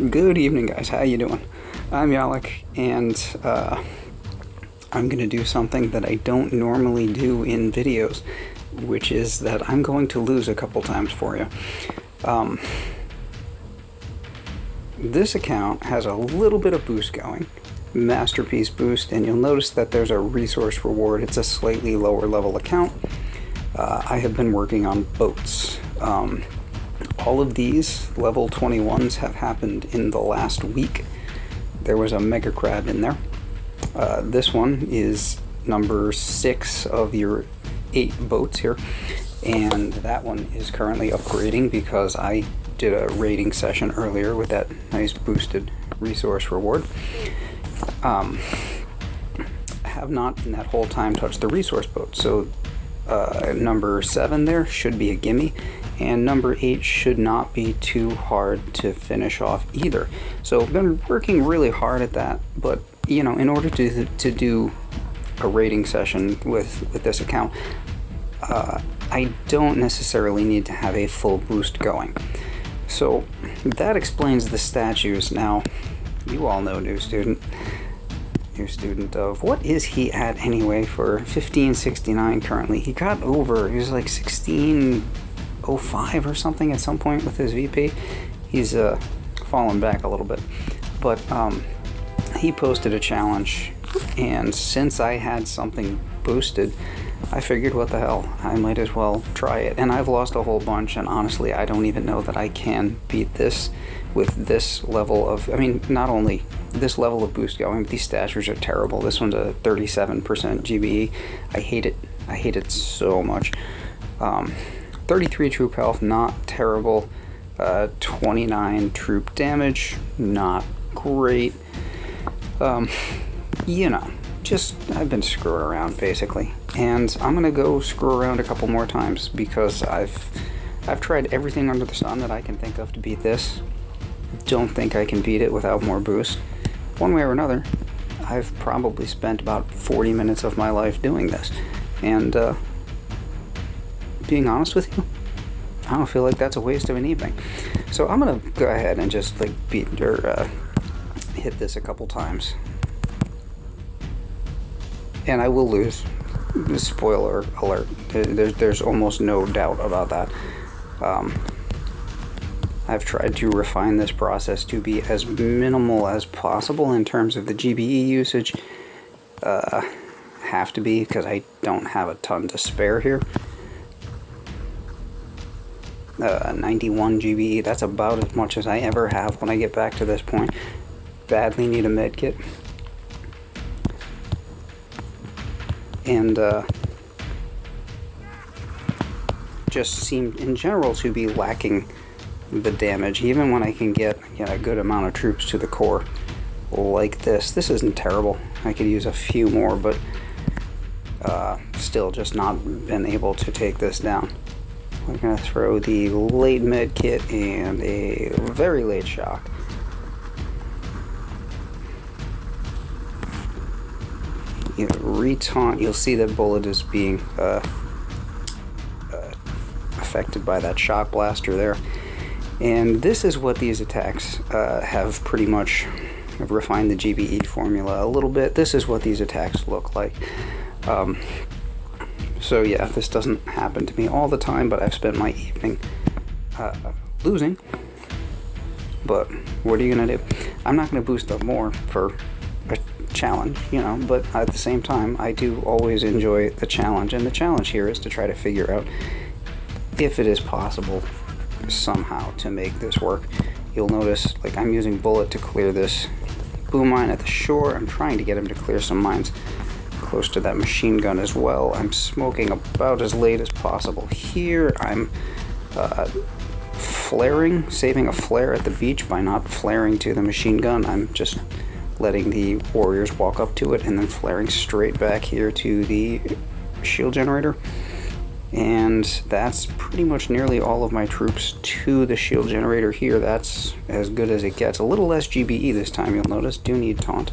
Good evening, guys. How you doing? I'm Yalek, and I'm going to do something that I don't normally do in videos, which is that I'm going to lose a couple times for you. This account has a little bit of boost going, masterpiece boost, and you'll notice that there's a resource reward. It's a slightly lower level account. I have been working on boats. All of these level 21s have happened in the last week. There was a mega crab in there. This one is number 6 of your 8 boats here, and that one is currently upgrading because I did a raiding session earlier with that nice boosted resource reward. Have not in that whole time touched the resource boat, so number 7 there should be a gimme, and number 8 should not be too hard to finish off either. So I've been working really hard at that, but you know, in order to do a raiding session with this account, I don't necessarily need to have a full boost going. So that explains the statues. Now, you all know new student of, what is he at anyway for 1569 currently? He got over, he was like 1605 or something at some point with his VP. He's fallen back a little bit, but he posted a challenge, and since I had something boosted, I figured, what the hell, I might as well try it. And I've lost a whole bunch, and honestly I don't even know that I can beat this with this level of, I mean, not only this level of boost going, but these statues are terrible. This one's a 37% GBE. I hate it. I hate it so much. 33 troop health, not terrible. 29 troop damage, not great. You know, just, I've been screwing around basically, and I'm gonna go screw around a couple more times because I've tried everything under the sun that I can think of to beat this. Don't think I can beat it without more boost. One way or another, I've probably spent about 40 minutes of my life doing this, and being honest with you, I don't feel like that's a waste of an evening. So I'm gonna go ahead and just like beat or hit this a couple times, and I will lose. Spoiler alert, there's almost no doubt about that. I've tried to refine this process to be as minimal as possible in terms of the GBE usage. Have to be, because I don't have a ton to spare here. 91 GBE, that's about as much as I ever have when I get back to this point. Badly need a med kit. And just seem in general to be lacking the damage, even when I can get, you know, a good amount of troops to the core like this. This isn't terrible. I could use a few more, but still just not been able to take this down. We're gonna throw the late med kit and a very late shock. You know, retaunt, you'll see that bullet is being affected by that shock blaster there. And this is what these attacks have pretty much refined the GBE formula a little bit. This is what these attacks look like. So yeah, this doesn't happen to me all the time, but I've spent my evening losing. But what are you gonna do? I'm not gonna boost up more for a challenge, you know, but at the same time, I do always enjoy the challenge, and the challenge here is to try to figure out if it is possible somehow to make this work. You'll notice, like, I'm using bullet to clear this boom mine at the shore. I'm trying to get him to clear some mines close to that machine gun as well. I'm smoking about as late as possible here. I'm flaring, saving a flare at the beach by not flaring to the machine gun. I'm just letting the warriors walk up to it and then flaring straight back here to the shield generator. And that's pretty much nearly all of my troops to the shield generator here. That's as good as it gets. A little less GBE this time, you'll notice. Do need taunt.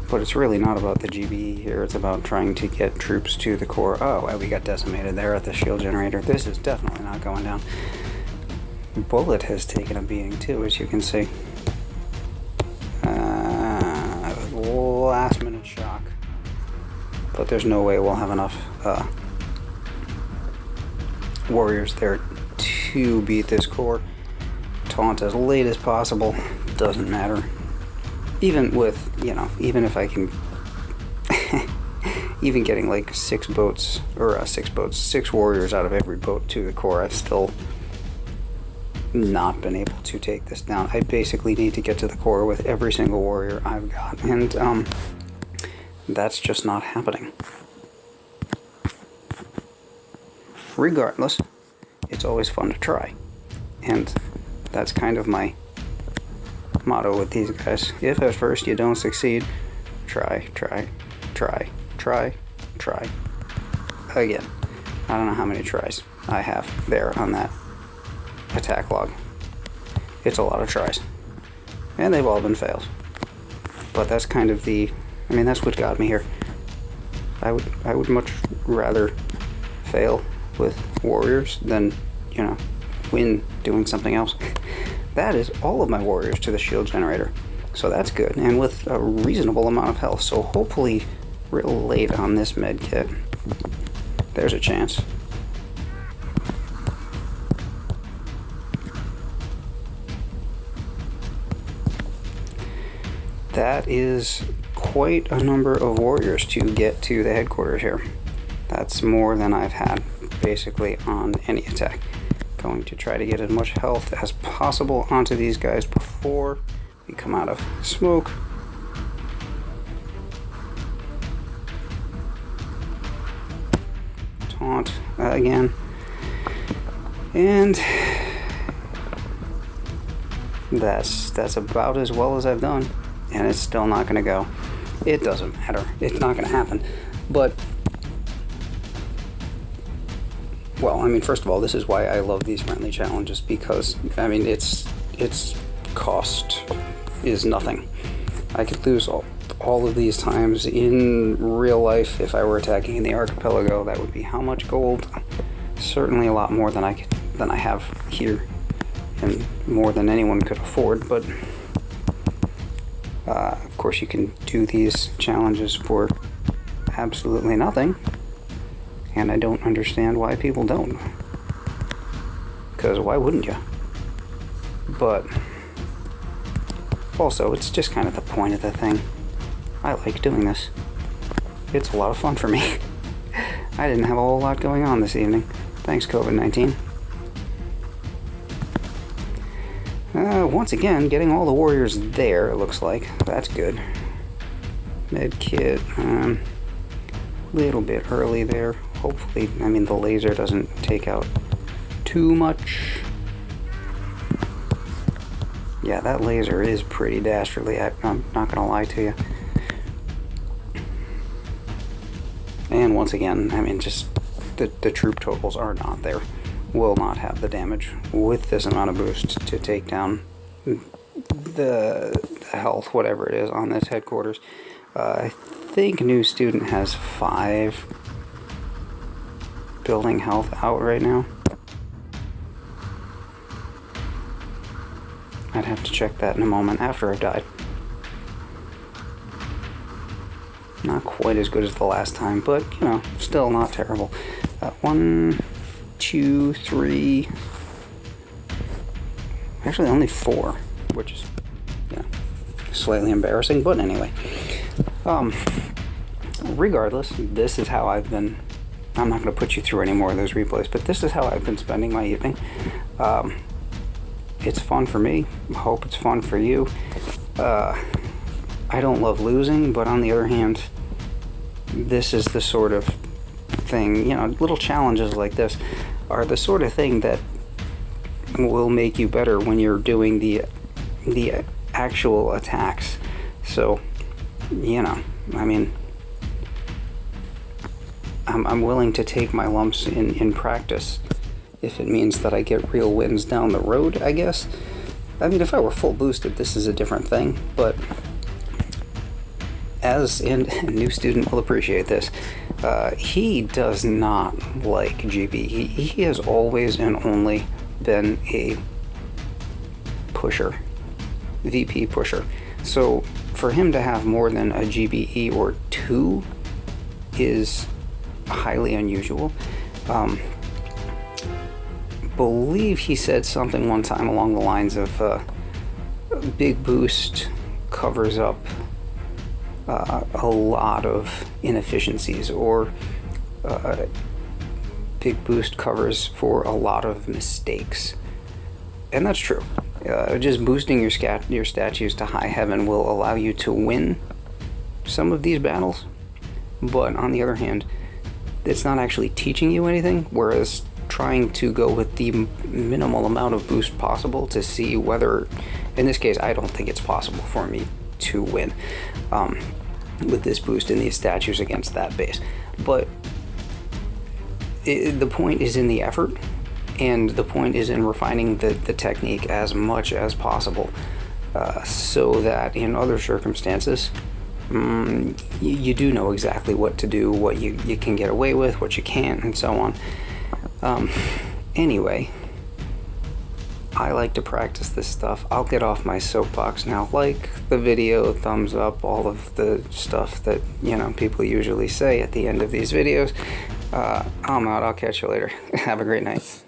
But it's really not about the GBE here, it's about trying to get troops to the core. Oh, well, we got decimated there at the shield generator. This is definitely not going down. Bullet has taken a beating too, as you can see. Last minute shock. But there's no way we'll have enough warriors there to beat this core. Taunt as late as possible, doesn't matter. Even with, you know, even if I can, even getting like 6 boats, or 6 warriors out of every boat to the core, I've still not been able to take this down. I basically need to get to the core with every single warrior I've got, and that's just not happening. Regardless, it's always fun to try, and that's kind of my motto with these guys. If at first you don't succeed, try again. I don't know how many tries I have there on that attack log. It's a lot of tries, and they've all been fails. But that's kind of the, I mean, that's what got me here. I would much rather fail with warriors than, you know, win doing something else. That is all of my warriors to the shield generator, so that's good, and with a reasonable amount of health. So hopefully real late on this med kit there's a chance. That is quite a number of warriors to get to the headquarters here. That's more than I've had basically on any attack. Going to try to get as much health as possible onto these guys before we come out of smoke. Taunt again. And that's about as well as I've done. And it's still not going to go. It doesn't matter. It's not going to happen. But, well, I mean, first of all, this is why I love these friendly challenges, because, I mean, its cost is nothing. I could lose all of these times in real life if I were attacking in the archipelago. That would be how much gold? Certainly a lot more than I have here, and more than anyone could afford. But of course, you can do these challenges for absolutely nothing, and I don't understand why people don't. Because why wouldn't you? But also, it's just kind of the point of the thing. I like doing this. It's a lot of fun for me. I didn't have a whole lot going on this evening. Thanks, COVID-19. Once again, getting all the warriors there, it looks like. That's good. Medkit, little bit early there. Hopefully, I mean, the laser doesn't take out too much. Yeah, that laser is pretty dastardly, I'm not gonna lie to you. And once again, I mean, just the troop totals are not there. Will not have the damage with this amount of boost to take down the health, whatever it is, on this headquarters. I think New Student has 5 building health out right now. I'd have to check that in a moment after I've died. Not quite as good as the last time, but, you know, still not terrible. 1, 2, 3... Actually, only 4, which is, yeah, slightly embarrassing, but anyway. Regardless, this is how I've been... I'm not going to put you through any more of those replays, but this is how I've been spending my evening. It's fun for me. I hope it's fun for you. I don't love losing, but on the other hand, this is the sort of thing, you know, little challenges like this are the sort of thing that will make you better when you're doing the actual attacks. So, you know, I mean, I'm willing to take my lumps in practice if it means that I get real wins down the road, I guess. I mean, if I were full boosted, this is a different thing, but and new student will appreciate this, he does not like GB. He has always and only been a pusher, VP pusher. So for him to have more than a GBE or 2 is highly unusual. Believe he said something one time along the lines of big boost covers up a lot of inefficiencies, or big boost covers for a lot of mistakes. And that's true. Just boosting your statues to high heaven will allow you to win some of these battles, but on the other hand, it's not actually teaching you anything, whereas trying to go with the minimal amount of boost possible to see whether, in this case, I don't think it's possible for me to win with this boost in these statues against that base. But the point is in the effort, and the point is in refining the technique as much as possible, so that in other circumstances, you do know exactly what to do, what you can get away with, what you can't, and so on. Anyway, I like to practice this stuff. I'll get off my soapbox now. Like the video, thumbs up, all of the stuff that, people usually say at the end of these videos. I'm out. I'll catch you later. Have a great night.